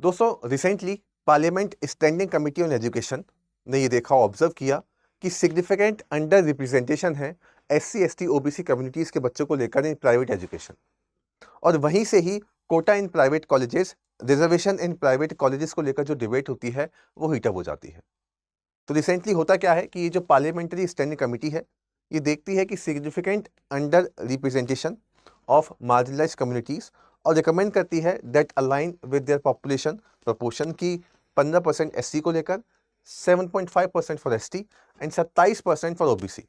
दोस्तों, recently parliament standing committee on education ने ये देखा, ऑब्जर्व किया कि सिग्निफिकेंट अंडर रिप्रेजेंटेशन है एससी एसटी ओबीसी कम्युनिटीज़ के बच्चों को लेकर इन प्राइवेट एजुकेशन, और वहीं से ही quota in private colleges, reservation in private colleges को लेकर जो डिबेट होती है वो हीटअप हो जाती है। तो रिसेंटली होता क्या है कि ये जो पार्लियामेंट्री स्टैंडिंग कमेटी है, ये देखती है कि significant under representation of marginalize communities, और रिकमेंड करती है that align with their population proportion की 15% एससी को लेकर, 7.5% for ST and 27% for OBC.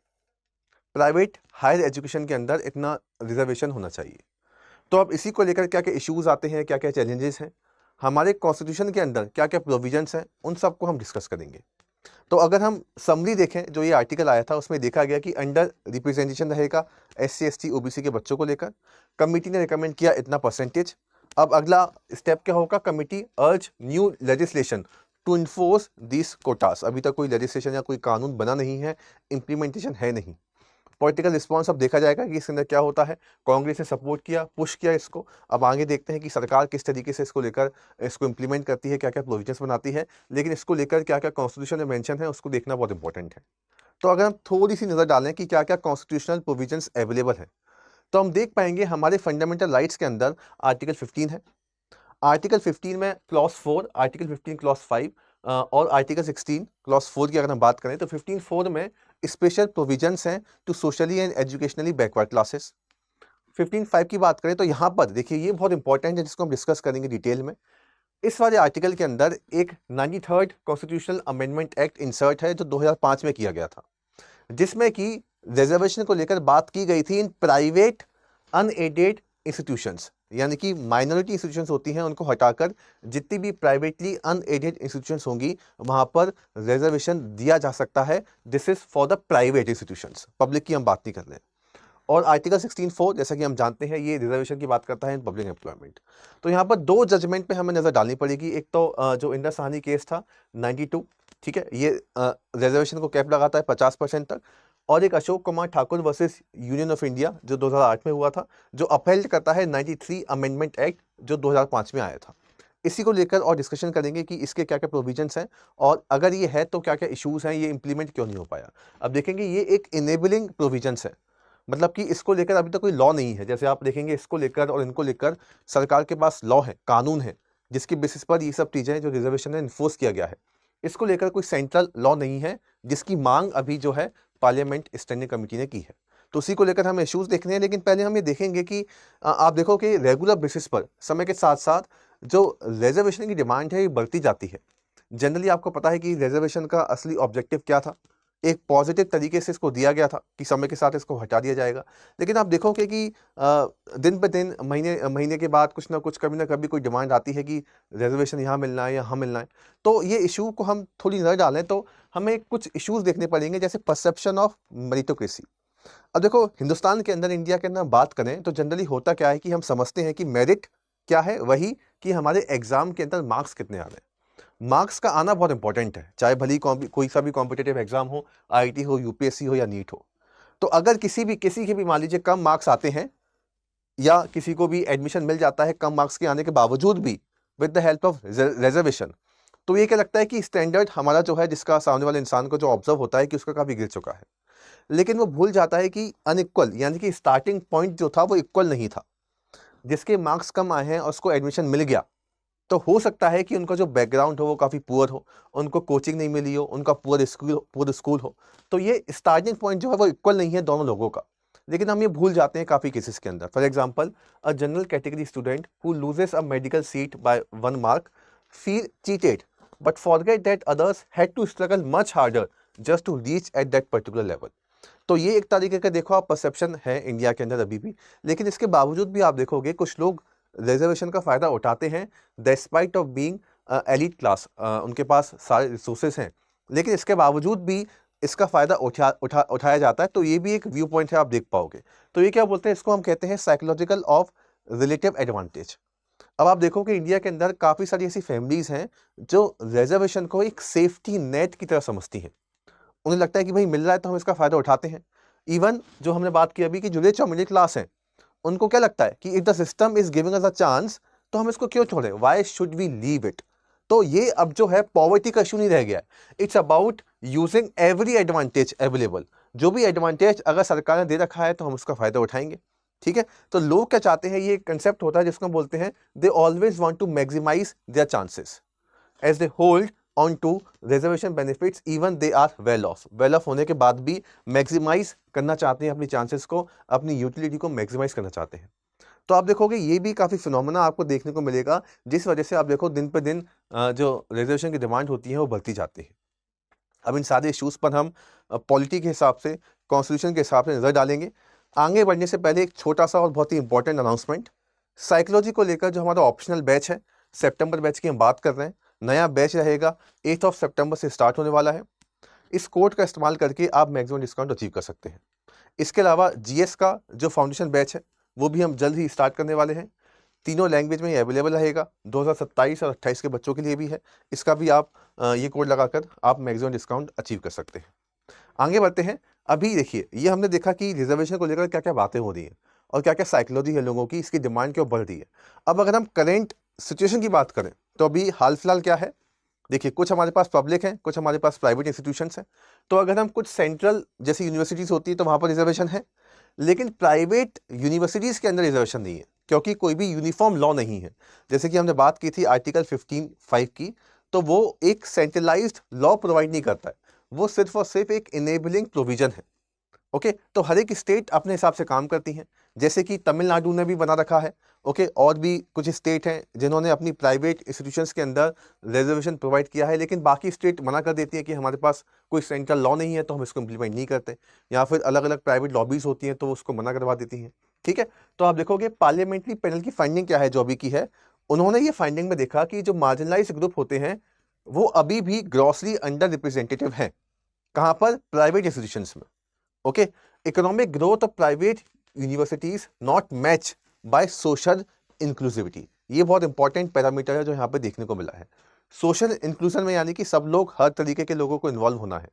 Private higher education के अंदर इतना रिजर्वेशन होना चाहिए। तो अब इसी को लेकर क्या क्या इश्यूज आते हैं, क्या क्या चैलेंजेस हैं, हमारे कॉन्स्टिट्यूशन के अंदर क्या क्या प्रोविजंस हैं, उन सबको हम डिस्कस करेंगे। तो अगर हम समरी देखें, जो ये आर्टिकल आया था उसमें देखा गया कि अंडर रिप्रेजेंटेशन रहेगा एससी एसटी ओबीसी के बच्चों को लेकर। कमेटी ने रिकमेंड किया इतना परसेंटेज। अब अगला स्टेप क्या होगा, committee urge new legislation to enforce this quotas. अभी तक कोई लेजिस्लेशन या कोई कानून बना नहीं है, इम्प्लीमेंटेशन है नहीं। पॉलिटिकल रिस्पॉन्स अब देखा जाएगा कि इसके अंदर क्या होता है। कांग्रेस ने सपोर्ट किया, पुश किया इसको। अब आगे देखते हैं कि सरकार किस तरीके से इसको लेकर इसको इम्प्लीमेंट करती है, क्या क्या प्रोविजंस बनाती है, लेकिन इसको लेकर क्या क्या कॉन्स्टिट्यूशन में मेंशन है उसको देखना बहुत इंपॉर्टेंट है। तो अगर हम थोड़ी सी नज़र डालें कि क्या क्या कॉन्स्टिट्यूशनल प्रोविजंस अवेलेबल है, तो हम देख पाएंगे हमारे फंडामेंटल राइट्स के अंदर आर्टिकल 15 है। आर्टिकल 15 में क्लॉज 4, आर्टिकल 15 क्लॉज 5 और आर्टिकल 16 क्लॉज 4 की अगर हम बात करें तो 15(4) में स्पेशल प्रोविजंस हैं to socially and educationally backward classes. 15(5) की बात करें तो यहाँ पर देखिए ये बहुत इंपॉर्टेंट है, जिसको हम डिस्कस करेंगे डिटेल में। इस वाले आर्टिकल के अंदर एक 93rd constitutional amendment act insert है जो 2005 में किया गया था, जिसमें कि रिजर्वेशन को लेकर बात की गई थी इन प्राइवेट अनएडेड इंस्टीट्यूशंस, यानी कि माइनॉरिटी इंस्टीट्यूशंस होती हैं उनको हटाकर जितनी भी प्राइवेटली अनएडेड इंस्टीट्यूशंस होंगी वहां पर रिजर्वेशन दिया जा सकता है। This is for the private institutions, public की हम बात नहीं कर रहे हैं। और आर्टिकल 16(4) जैसा कि हम जानते हैं ये रिजर्वेशन की बात करता है इन पब्लिक एम्प्लॉयमेंट। तो यहाँ पर दो जजमेंट पे हमें नजर डालनी पड़ेगी। एक तो जो इंडस सहानी केस था 92, ठीक है, ये रिजर्वेशन को कैप लगाता है 50% तक, और एक Ashok Kumar Thakur versus union of India जो 2008 में हुआ था, जो अपहेल्ड करता है 93 अमेंडमेंट एक्ट जो 2005 में आया था। इसी को लेकर और डिस्कशन करेंगे कि इसके क्या क्या प्रोविजंस हैं, और अगर ये है तो क्या क्या इश्यूज हैं, ये इंप्लीमेंट क्यों नहीं हो पाया। अब देखेंगे ये एक इनेबलिंग प्रोविजंस है, मतलब कि इसको लेकर अभी तक कोई लॉ नहीं है। जैसे आप देखेंगे इसको लेकर और इनको लेकर सरकार के पास लॉ है, कानून है, जिसकी बेसिस पर ये सब चीज़ें जो रिजर्वेशन है इन्फोर्स किया गया है। इसको लेकर कोई सेंट्रल लॉ नहीं है जिसकी मांग अभी जो है पार्लियामेंट स्टैंडिंग कमेटी ने की है। तो उसी को लेकर हमें इश्यूज देखने हैं, लेकिन पहले हम ये देखेंगे कि आप देखो कि रेगुलर बेसिस पर समय के साथ साथ जो रिजर्वेशन की डिमांड है ये बढ़ती जाती है। जनरली आपको पता है कि रिजर्वेशन का असली ऑब्जेक्टिव क्या था, एक पॉजिटिव तरीके से इसको दिया गया था कि समय के साथ इसको हटा दिया जाएगा। लेकिन आप देखोगे कि दिन ब दिन, महीने महीने के बाद कुछ ना कुछ, कभी ना कभी कोई डिमांड आती है कि रिजर्वेशन यहाँ मिलना है, यहाँ मिलना है। तो ये इशू को हम थोड़ी नज़र डालें तो हमें कुछ इश्यूज देखने पड़ेंगे, जैसे परसेप्शन ऑफ मेरिटोक्रेसी। अब देखो हिंदुस्तान के अंदर, इंडिया के अंदर बात करें तो जनरली होता क्या है कि हम समझते हैं कि मेरिट क्या है, वही कि हमारे एग्जाम के अंदर मार्क्स कितने आ रहे हैं। मार्क्स का आना बहुत इंपॉर्टेंट है, चाहे भली कोई सा भी कॉम्पिटेटिव एग्जाम हो, आईआईटी हो, यूपीएससी हो या नीट हो। तो अगर किसी के भी मान लीजिए कम मार्क्स आते हैं, या किसी को भी एडमिशन मिल जाता है कम मार्क्स के आने के बावजूद भी with the help of reservation, तो ये क्या लगता है कि स्टैंडर्ड हमारा जो है, जिसका सामने वाले इंसान को जो ऑब्जर्व होता है कि उसका काफ़ी गिर चुका है। लेकिन वो भूल जाता है कि अनइक्वल, यानी कि स्टार्टिंग पॉइंट जो था वो इक्वल नहीं था। जिसके मार्क्स कम आए हैं और उसको एडमिशन मिल गया, तो हो सकता है कि उनका जो बैकग्राउंड हो वो काफ़ी पुअर हो, उनको कोचिंग नहीं मिली हो, उनका पुअर स्कूल हो। तो ये स्टार्टिंग पॉइंट जो है वो इक्वल नहीं है दोनों लोगों का। लेकिन हम ये भूल जाते हैं काफ़ी केसेस के अंदर। For example, a general category student who loses a medical seat by 1 mark feel cheated but forget that others had to struggle much harder just to reach at that particular level. तो ये एक तरीके का देखो आप perception है India के अंदर अभी भी, लेकिन इसके बावजूद भी आप देखोगे कुछ लोग रिजर्वेशन का फ़ायदा उठाते हैं despite of being elite class, उनके पास सारे रिसोर्सेज हैं, लेकिन इसके बावजूद भी इसका फ़ायदा उठाया जाता है। तो ये भी एक व्यू पॉइंट है, आप देख पाओगे। तो ये क्या बोलते हैं, इसको हम कहते हैं साइकोलॉजिकल ऑफ रिलेटिव एडवांटेज। अब आप देखो कि इंडिया के अंदर काफ़ी सारी ऐसी फैमिलीज़ हैं जो रिजर्वेशन को एक सेफ्टी नेट की तरह समझती हैं। उन्हें लगता है कि भाई मिल रहा है तो हम इसका फ़ायदा उठाते हैं। इवन जो हमने बात की अभी कि जो रिच और मिडिल क्लास हैं, उनको क्या लगता है कि if the system is giving us a chance, तो हम इसको क्यों छोड़ें, why should we leave it. तो ये अब जो है पॉवर्टी का इशू नहीं रह गया है, it's about using every advantage available. जो भी एडवांटेज अगर सरकार ने दे रखा है तो हम उसका फ़ायदा उठाएंगे। ठीक है, तो लोग क्या चाहते हैं, ये कंसेप्ट होता है जिसको हम बोलते हैं they always want to maximize their chances as they hold on to reservation benefits even they are well off होने के बाद भी मैक्सिमाइज करना चाहते हैं अपनी चांसेस को, अपनी यूटिलिटी को मैक्सिमाइज करना चाहते हैं। तो आप देखोगे ये भी काफ़ी फिनोमेना आपको देखने को मिलेगा, जिस वजह से आप देखो दिन पर दिन जो रिजर्वेशन की डिमांड होती है वो बढ़ती जाती है। अब इन सारे इश्यूज़ पर हम पॉलिटी के हिसाब से, कॉन्स्टिट्यूशन के हिसाब से नज़र डालेंगे। आगे बढ़ने से पहले एक छोटा सा और बहुत ही इंपॉर्टेंट अनाउंसमेंट, साइकोलॉजी को लेकर जो हमारा ऑप्शनल बैच है, सितंबर बैच की हम बात कर रहे हैं। नया बैच रहेगा 8 सितंबर से स्टार्ट होने वाला है। इस कोड का इस्तेमाल करके आप मैक्सिमम डिस्काउंट अचीव कर सकते हैं। इसके अलावा जीएस का जो फाउंडेशन बैच है वो भी हम जल्द ही स्टार्ट करने वाले हैं। तीनों लैंग्वेज में ये अवेलेबल रहेगा, 2027 और 28 के बच्चों के लिए भी है। इसका भी आप ये कोड लगाकर आप मैक्सिमम डिस्काउंट अचीव कर सकते हैं। आगे बढ़ते हैं। अभी देखिए, ये हमने देखा कि रिजर्वेशन को लेकर क्या क्या बातें हो रही हैं और क्या क्या साइकोलॉजी है लोगों की, इसकी डिमांड क्यों बढ़ रही है। अब अगर हम करेंट सिचुएशन की बात करें तो अभी हाल फिलहाल क्या है, देखिए कुछ हमारे पास पब्लिक है, कुछ हमारे पास प्राइवेट इंस्टीट्यूशंस हैं। तो अगर हम कुछ सेंट्रल जैसी यूनिवर्सिटीज़ होती है तो वहाँ पर रिजर्वेशन है, लेकिन प्राइवेट यूनिवर्सिटीज़ के अंदर रिजर्वेशन नहीं है, क्योंकि कोई भी यूनिफॉर्म लॉ नहीं है। जैसे कि हमने बात की थी आर्टिकल 15(5) की, तो वो एक सेंट्रलाइज्ड लॉ प्रोवाइड नहीं करता है, वो सिर्फ और सिर्फ एक इनेबलिंग प्रोविजन है। ओके, तो हर एक स्टेट अपने हिसाब से काम करती हैं, जैसे कि तमिलनाडु ने भी बना रखा है। ओके, और भी कुछ स्टेट हैं जिन्होंने अपनी प्राइवेट इंस्टीट्यूशंस के अंदर रिजर्वेशन प्रोवाइड किया है, लेकिन बाकी स्टेट मना कर देती है कि हमारे पास कोई सेंट्रल लॉ नहीं है तो हम इसको इम्प्लीमेंट नहीं करते, या फिर अलग अलग प्राइवेट लॉबीज होती हैं तो वो उसको मना करवा देती हैं। ठीक है, तो आप देखोगे पार्लियामेंट्री पैनल की फाइंडिंग क्या है जो अभी की है, उन्होंने ये फाइंडिंग में देखा कि जो मार्जिनलाइज ग्रुप होते हैं वो अभी भी ग्रॉसली अंडर रिप्रेजेंटेटिव हैं। कहाँ पर? प्राइवेट इंस्टीट्यूशंस में। Okay, economic growth of private universities not match by social inclusivity, ये बहुत इंपॉर्टेंट पैरामीटर है जो यहाँ पे देखने को मिला है। सोशल इंक्लूजन में यानी कि सब लोग, हर तरीके के लोगों को इन्वॉल्व होना है,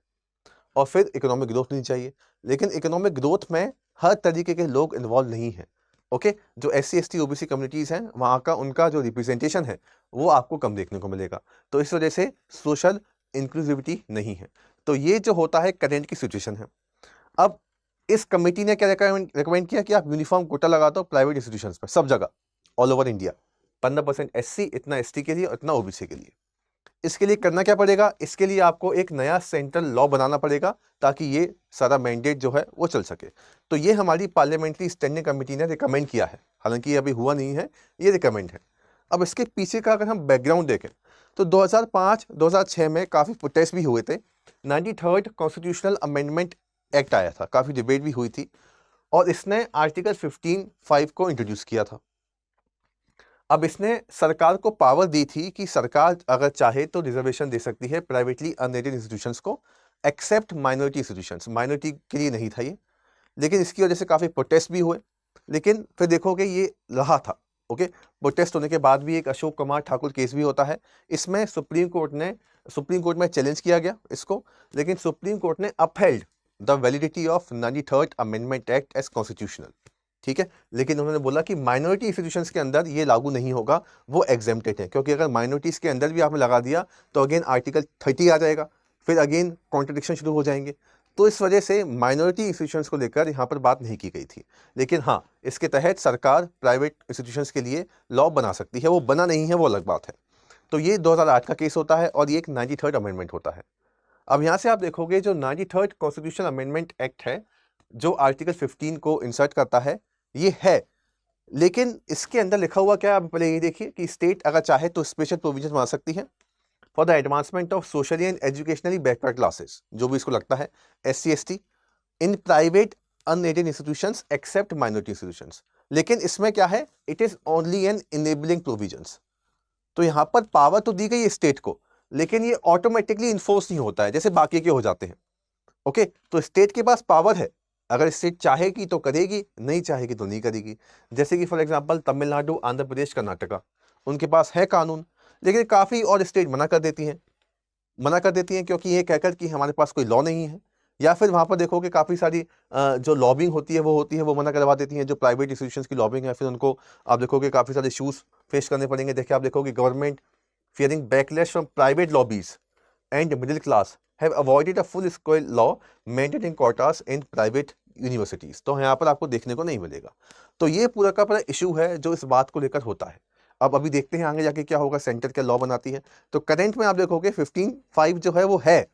और फिर इकोनॉमिक ग्रोथ नहीं चाहिए, लेकिन इकोनॉमिक ग्रोथ में हर तरीके के लोग इन्वॉल्व नहीं हैं। ओके, जो SC ST OBC कम्युनिटीज़ हैं वहाँ का उनका जो रिप्रेजेंटेशन है वो आपको कम देखने को मिलेगा, तो इस वजह से सोशल इंक्लूसिविटी नहीं है। तो ये जो होता है करेंट की सिचुएशन है। अब इस कमेटी ने क्या रिकमेंड किया कि आप यूनिफॉर्म कोटा लगा दो प्राइवेट इंस्टीट्यूशंस पर, सब जगह, ऑल ओवर इंडिया। 15% SC, इतना ST के लिए, इतना OBC के लिए। इसके लिए करना क्या पड़ेगा? इसके लिए आपको एक नया सेंट्रल लॉ बनाना पड़ेगा ताकि ये सारा मैंडेट जो है वो चल सके। तो ये हमारी पार्लियामेंट्री स्टैंडिंग कमेटी ने रिकमेंड किया है, हालांकि ये अभी हुआ नहीं है, ये रिकमेंड है। अब इसके पीछे का अगर हम बैकग्राउंड देखें तो 2005-2006 में काफ़ी प्रोटेस्ट भी हुए थे। 93rd कॉन्स्टिट्यूशनल अमेंडमेंट एक्ट आया था, काफ़ी डिबेट भी हुई थी, और इसने आर्टिकल 15(5) को इंट्रोड्यूस किया था। अब इसने सरकार को पावर दी थी कि सरकार अगर चाहे तो रिजर्वेशन दे सकती है प्राइवेटली अनरेटेड इंस्टीट्यूशंस को, एक्सेप्ट माइनॉरिटी इंस्टीट्यूशंस। माइनॉरिटी के लिए नहीं था ये, लेकिन इसकी वजह से काफ़ी प्रोटेस्ट भी हुए, लेकिन फिर देखोगे ये रहा था। ओके, प्रोटेस्ट होने के बाद भी एक अशोक कुमार ठाकुर केस भी होता है, इसमें सुप्रीम कोर्ट में चैलेंज किया गया इसको, लेकिन सुप्रीम कोर्ट ने upheld the validity of 93rd amendment act as constitutional. ठीक है, लेकिन उन्होंने बोला कि माइनॉरिटी इंस्टीट्यूशंस के अंदर ये लागू नहीं होगा, वो एग्जेम्प्टेड है, क्योंकि अगर माइनॉरिटीज़ के अंदर भी आपने लगा दिया तो अगेन आर्टिकल 30 आ जाएगा, फिर अगेन कॉन्ट्रडिक्शन शुरू हो जाएंगे। तो इस वजह से माइनॉरिटी इंस्टीट्यूशंस को लेकर यहाँ पर बात नहीं की गई थी। लेकिन हाँ, इसके तहत सरकार प्राइवेट इंस्टीट्यूशंस के लिए लॉ बना सकती है, वो बना नहीं है वो अलग बात है। तो ये 2008 का केस होता है और ये एक 93rd अमेंडमेंट होता है। अब यहाँ से आप देखोगे जो 93rd कॉन्स्टिट्यूशनल अमेंडमेंट एक्ट है, जो आर्टिकल 15 को इंसर्ट करता है, ये है, लेकिन इसके अंदर लिखा हुआ क्या है? आप पहले ये देखिए कि स्टेट अगर चाहे तो स्पेशल प्रोविजन बना सकती है, for the advancement of socially and educationally backward classes, जो भी इसको लगता है, SC ST in private unaided institutions except minority institutions. लेकिन इसमें क्या है, it is only an enabling provisions. तो यहाँ पर पावर तो दी गई है स्टेट को, लेकिन ये ऑटोमेटिकली इन्फोर्स नहीं होता है जैसे बाकी के हो जाते हैं। ओके, तो स्टेट के पास पावर है, अगर स्टेट चाहेगी तो करेगी, नहीं चाहेगी तो नहीं करेगी। जैसे कि फॉर एग्जांपल तमिलनाडु, आंध्र प्रदेश, कर्नाटका, उनके पास है कानून, लेकिन काफ़ी और स्टेट मना कर देती हैं क्योंकि ये कहकर कि हमारे पास कोई लॉ नहीं है। या फिर वहाँ पर देखोगे काफ़ी सारी जो लॉबिंग होती है वो मना करवा देती हैं। जो प्राइवेट इंस्टीट्यूशंस की लॉबिंग है, फिर उनको आप देखोगे काफ़ी सारे इशूज़ फेस करने पड़ेंगे। देखिए, आप देखोगे government fearing backlash from private lobbies and middle class have avoided a full scale law mandating quotas in private universities। तो यहाँ पर आपको देखने को नहीं मिलेगा। तो ये पूरा का पूरा इशू है जो इस बात को लेकर होता है। अब अभी देखते हैं आगे जाके क्या होगा, सेंटर क्या लॉ बनाती है। तो करंट में आप देखोगे 15(5) जो है वो है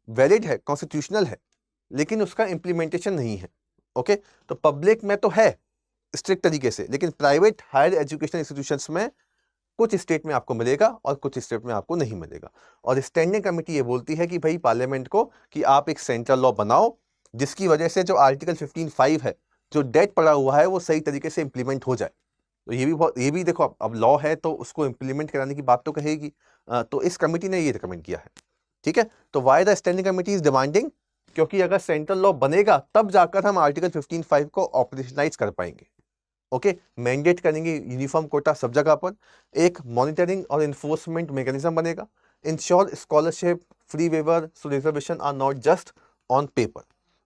वैलिड है, कॉन्स्टिट्यूशनल है, लेकिन उसका इम्प्लीमेंटेशन नहीं है। ओके, तो पब्लिक में तो है स्ट्रिक्ट तरीके से, लेकिन प्राइवेट हायर एजुकेशन इंस्टीट्यूशंस में कुछ स्टेट में आपको मिलेगा और कुछ स्टेट में आपको नहीं मिलेगा। और स्टैंडिंग कमेटी ये बोलती है कि भाई पार्लियामेंट को कि आप एक सेंट्रल लॉ बनाओ जिसकी वजह से जो आर्टिकल 15(5) है, जो डेट पड़ा हुआ है, वो सही तरीके से इम्प्लीमेंट हो जाए। तो ये भी देखो, अब लॉ है तो उसको इम्प्लीमेंट कराने की बात तो कहेगी। तो इस कमेटी ने ये रिकमेंड किया है। ठीक है, तो why the standing committee is demanding, क्योंकि अगर सेंट्रल लॉ बनेगा तब जाकर हम आर्टिकल 15(5) को ऑपरेशनलाइज कर पाएंगे। ओके, मैंडेट करेंगे यूनिफॉर्म कोटा सब जगह पर, एक मॉनिटरिंग और इन्फोर्समेंट मैकेनिज्म बनेगा, ensure scholarship, free waiver, so reservation are not just on paper.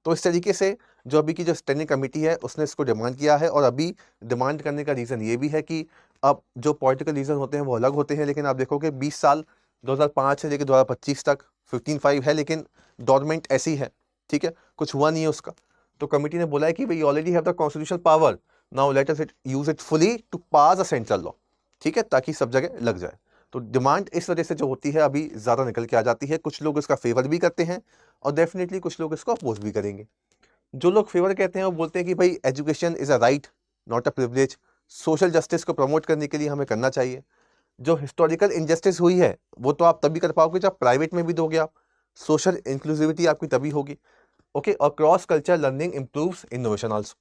तो इस तरीके से जो अभी की जो स्टैंडिंग कमेटी है उसने इसको डिमांड किया है। और अभी डिमांड करने का रीज़न ये भी है कि अब जो पॉलिटिकल रीज़न होते हैं वो अलग होते हैं, लेकिन आप देखोगे 20 साल 2005 से लेकर 2025 तक 15(5) है, लेकिन गवर्नमेंट ऐसी है, ठीक है, कुछ हुआ नहीं है उसका। तो कमेटी ने बोला है कि we already have the constitutional power, now let us use it fully to pass a central law. ठीक है, ताकि सब जगह लग जाए। तो डिमांड इस वजह से जो होती है अभी ज़्यादा निकल के आ जाती है। कुछ लोग इसका फेवर भी करते हैं और डेफिनेटली कुछ लोग इसको अपोज भी करेंगे। जो लोग फेवर कहते हैं वो बोलते हैं कि भाई education is a right not a privilege, social justice को प्रमोट करने के लिए हमें करना चाहिए। जो हिस्टोरिकल इनजस्टिस हुई है वो तो आप तभी कर पाओगे जब प्राइवेट में भी दोगे आप, सोशल इंक्लूसिविटी आपकी तभी होगी। ओके, और cross culture learning improves innovation also.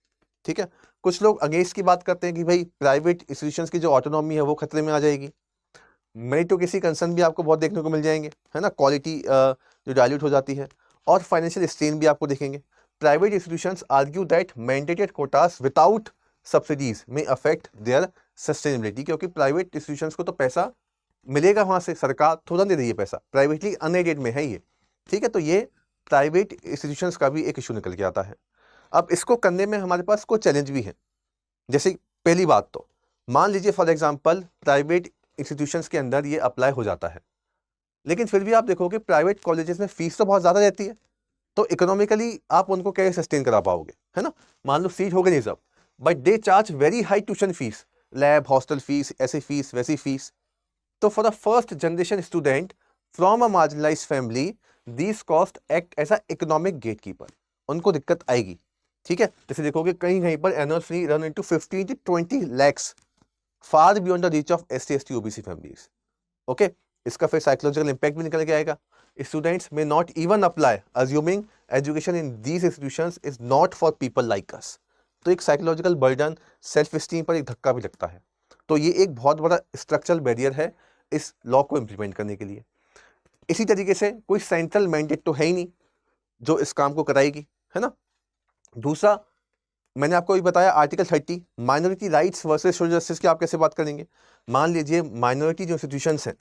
ठीक है, कुछ लोग अगेंस्ट की बात करते हैं कि भाई प्राइवेट इंस्टीट्यूशंस की जो ऑटोनॉमी है वो खतरे में आ जाएगी। मेरिटोक्रेसी कंसर्न भी आपको बहुत देखने को मिल जाएंगे, है ना, क्वालिटी जो डाइल्यूट हो जाती है, और फाइनेंशियल स्ट्रेन भी आपको देखेंगे। Private institutions argue that mandated quotas without subsidies में अफेक्ट देयर सस्टेनेबिलिटी, क्योंकि प्राइवेट इंस्टीट्यूशंस को तो पैसा मिलेगा वहाँ से, सरकार थोड़ा दे रही है पैसा, प्राइवेटली अनएडेड में है ये। ठीक है, तो ये प्राइवेट इंस्टीट्यूशंस का भी एक इशू निकल के आता है। अब इसको करने में हमारे पास कुछ चैलेंज भी हैं। जैसे पहली बात तो मान लीजिए फॉर एग्जांपल प्राइवेट इंस्टीट्यूशंस के अंदर ये अप्लाई हो जाता है, लेकिन फिर भी आप देखोगे प्राइवेट कॉलेजेस में फीस तो बहुत ज़्यादा रहती है, तो इकोनॉमिकली आप उनको कैसे सस्टेन करा पाओगे, है ना। मान लो सीट हो गई नहीं सब, but they charge very high tuition fees, lab, hostel fees, ऐसी फीस वैसी फीस। तो for the first generation student from a marginalised family these cost act as a economic gate keeper, उनको दिक्कत आएगी। ठीक है, जैसे देखोगे कहीं कहीं पर annual fee run into 15 to 20 lakhs, far beyond the reach of SC ST OBC families. Okay, इसका फिर साइकोलॉजिकल इंपैक्ट भी निकल के आएगा। Students may not even apply assuming education in these institutions is not for people like us. तो एक psychological burden, self esteem पर एक धक्का भी लगता है। तो ये एक बहुत बड़ा स्ट्रक्चरल बैरियर है इस लॉ को इम्प्लीमेंट करने के लिए। इसी तरीके से कोई सेंट्रल मैंडेट तो है ही नहीं जो इस काम को कराएगी, है ना। दूसरा, मैंने आपको भी बताया article 30 minority rights versus social justice की आप कैसे बात करेंगे। मान लीजिए माइनॉरिटी जो इंस्टीट्यूशंस हैं,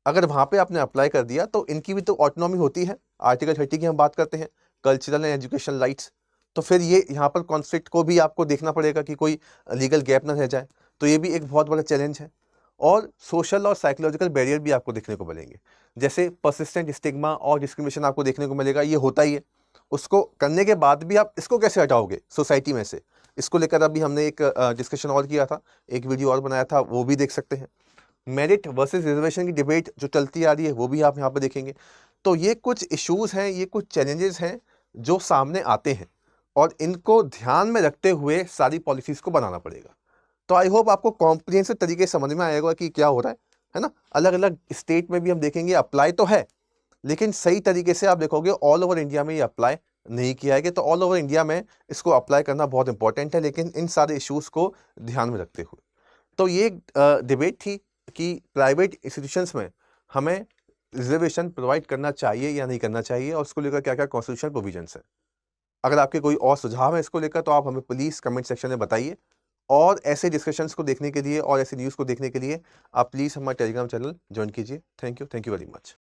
अगर वहाँ पे आपने अप्लाई कर दिया तो इनकी भी तो ऑटोनॉमी होती है। आर्टिकल 30 की हम बात करते हैं, कल्चरल एंड एजुकेशन राइट्स। तो फिर ये यहाँ पर कॉन्फ्लिक्ट को भी आपको देखना पड़ेगा कि कोई लीगल गैप ना रह जाए। तो ये भी एक बहुत बड़ा चैलेंज है। और सोशल और साइकोलॉजिकल बैरियर भी आपको देखने को मिलेंगे, जैसे परसिस्टेंट स्टिग्मा और डिस्क्रिमिनेशन आपको देखने को मिलेगा। ये होता ही है, उसको करने के बाद भी आप इसको कैसे हटाओगे सोसाइटी में से। इसको लेकर अभी हमने एक डिस्कशन और किया था, एक वीडियो और बनाया था, वो भी देख सकते हैं। मेरिट वर्सेस रिजर्वेशन की डिबेट जो चलती आ रही है वो भी आप यहाँ पर देखेंगे। तो ये कुछ इश्यूज़ हैं, ये कुछ चैलेंजेस हैं जो सामने आते हैं, और इनको ध्यान में रखते हुए सारी पॉलिसीज़ को बनाना पड़ेगा। तो आई होप आपको कॉम्प्रिहेंसिव तरीके से समझ में आएगा कि क्या हो रहा है। है ना। अलग अलग स्टेट में भी हम देखेंगे अप्लाई तो है, लेकिन सही तरीके से आप देखोगे ऑल ओवर इंडिया में ये अप्लाई नहीं किया है। तो ऑल ओवर इंडिया में इसको अप्लाई करना बहुत इंपॉर्टेंट है, लेकिन इन सारे इश्यूज को ध्यान में रखते हुए। तो ये डिबेट थी कि प्राइवेट इंस्टीट्यूशंस में हमें रिजर्वेशन प्रोवाइड करना चाहिए या नहीं करना चाहिए, और उसको लेकर क्या क्या कॉन्स्टिट्यूशनल प्रोविजंस है। अगर आपके कोई और सुझाव है इसको लेकर तो आप हमें प्लीज कमेंट सेक्शन में बताइए, और ऐसे डिस्कशंस को देखने के लिए और ऐसे न्यूज़ को देखने के लिए आप प्लीज़ हमारा टेलीग्राम चैनल ज्वाइन कीजिए। Thank you very much.